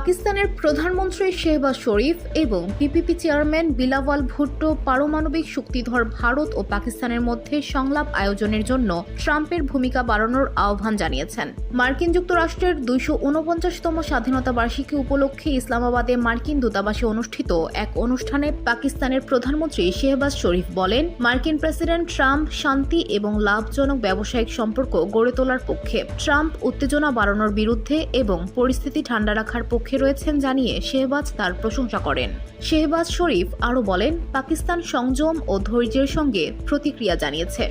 পাকিস্তানের প্রধানমন্ত্রী শেহবাজ শরীফ এবং পিপিপি চেয়ারম্যান বিলাওয়াল ভুট্টো পারমাণবিক চুক্তিধর ভারত ও পাকিস্তানের মধ্যে সংলাপ আয়োজনের জন্য ট্রাম্পের ভূমিকা বাড়ানোর আহ্বান জানিয়েছেন। মার্কিন যুক্তরাষ্ট্রের ২৪৯তম স্বাধীনতা বার্ষিকী উপলক্ষে ইসলামাবাদে মার্কিন দূতাবাসে অনুষ্ঠিত এক অনুষ্ঠানে পাকিস্তানের প্রধানমন্ত্রী শেহবাজ শরীফ বলেন, মার্কিন প্রেসিডেন্ট ট্রাম্প শান্তি এবং লাভজনক ব্যবসায়িক সম্পর্ক গড়ে তোলার পক্ষে, ট্রাম্প উত্তেজনা বাড়ানোর বিরুদ্ধে এবং পরিস্থিতি ঠান্ডা রাখার পক্ষে রয়েছেন জানিয়ে শেহবাজ তার প্রশংসা করেন। শেহবাজ শরীফ আরও বলেন, পাকিস্তান সংযম ও ধৈর্যের সঙ্গে প্রতিক্রিয়া জানিয়েছে।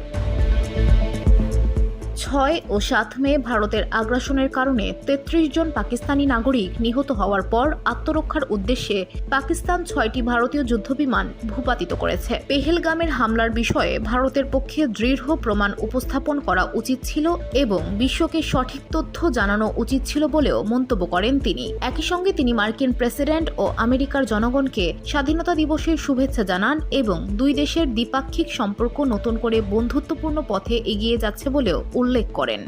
৬ ও ৭ মে ভারতের আগ্রাসনের কারণে ৩৩ জন পাকিস্তানি নাগরিক নিহত হওয়ার পর আত্মরক্ষার উদ্দেশ্যে পাকিস্তান ৬টি ভারতীয় যুদ্ধবিমান ভূপাতিত করেছে। পেহেলগামের হামলার বিষয়ে ভারতের পক্ষে দৃঢ় প্রমাণ উপস্থাপন করা উচিত ছিল এবং বিশ্বকে সঠিক তথ্য জানানো উচিত ছিল বলেও মন্তব্য করেন তিনি। একই সঙ্গে তিনি মার্কিন প্রেসিডেন্ট ও আমেরিকার জনগণকে স্বাধীনতা দিবসের শুভেচ্ছা জানান এবং দুই দেশের দ্বিপাক্ষিক সম্পর্ক নতুন করে বন্ধুত্বপূর্ণ পথে এগিয়ে যাচ্ছে বলেও উল্লেখ করেন।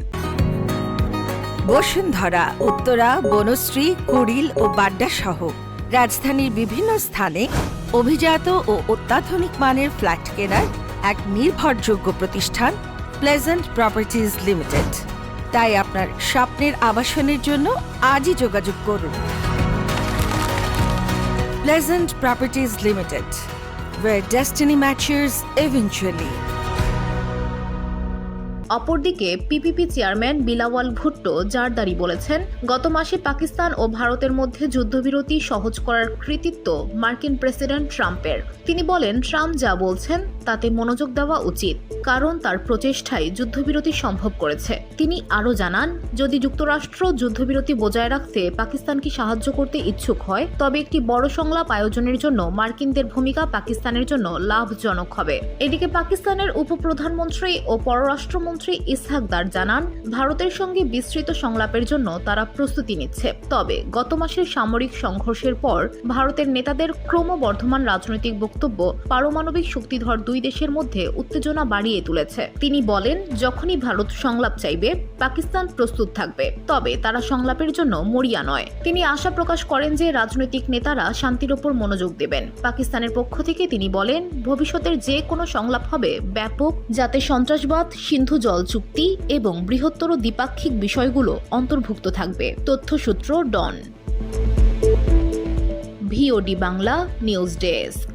বসুন্ধরা, উত্তরা, বনশ্রী, কুড়িল ও বাড্ডা সহ রাজধানীর বিভিন্ন স্থানে অভিজাত ও অত্যাধুনিক মানের ফ্ল্যাট কেনার এক নির্ভরযোগ্য প্রতিষ্ঠান প্লেজেন্ট প্রপার্টিজ লিমিটেড। তাই আপনার স্বপ্নের আবাসনের জন্য আজই যোগাযোগ করুন। Pleasant properties limited, where destiny matches eventually. অপরদিকে পিপিপি চেয়ারম্যান বিলাওয়াল ভুট্টো জারদারি বলেছেন, গত মাসে পাকিস্তান ও ভারতের মধ্যে যুদ্ধবিরতি সহজ করার কৃতিত্ব মার্কিন প্রেসিডেন্ট ট্রাম্পের। তিনি বলেন, ট্রাম্প যা বলছেন তাতে মনোযোগ দেওয়া উচিত, কারণ তার প্রচেষ্টায় যুদ্ধবিরতি সম্ভব করেছে। তিনি আরও জানান, যদি যুক্তরাষ্ট্র যুদ্ধবিরতি বজায় রাখতে পাকিস্তানকে সাহায্য করতে ইচ্ছুক হয়, তবে একটি বড় সংলাপ আয়োজনের জন্য মার্কিনদের ভূমিকা পাকিস্তানের জন্য লাভজনক হবে। এদিকে পাকিস্তানের উপপ্রধানমন্ত্রী ও পররাষ্ট্রমন্ত্রী ইসহাক দার জানান, ভারতের সঙ্গে বিস্তৃত সংলাপের জন্য তারা প্রস্তুতি নিচ্ছে। তবে গত মাসের সামরিক সংঘর্ষের পর ভারতের নেতাদের ক্রমবর্ধমান রাজনৈতিক বক্তব্য পারমাণবিক শক্তিধর দুই দেশের মধ্যে উত্তেজনা বাড়িয়ে তুলেছে। তিনি বলেন, যখনই ভারত সংলাপ চাইবে, পাকিস্তান প্রস্তুত থাকবে, তবে তারা সংলাপের জন্য মরিয়া নয়। তিনি আশা প্রকাশ করেন যে রাজনৈতিক নেতারা শান্তির ওপর মনোযোগ দেবেন। পাকিস্তানের পক্ষ থেকে তিনি বলেন, ভবিষ্যতের যে কোনো সংলাপ হবে ব্যাপক, যাতে সন্ত্রাসবাদ, সিন্ধু জল চুক্তি এবং বৃহত্তর দ্বিপাক্ষিক বিষয়গুলো অন্তর্ভুক্ত থাকবে। তথ্যসূত্র Dawn. VOD Bangla news desk.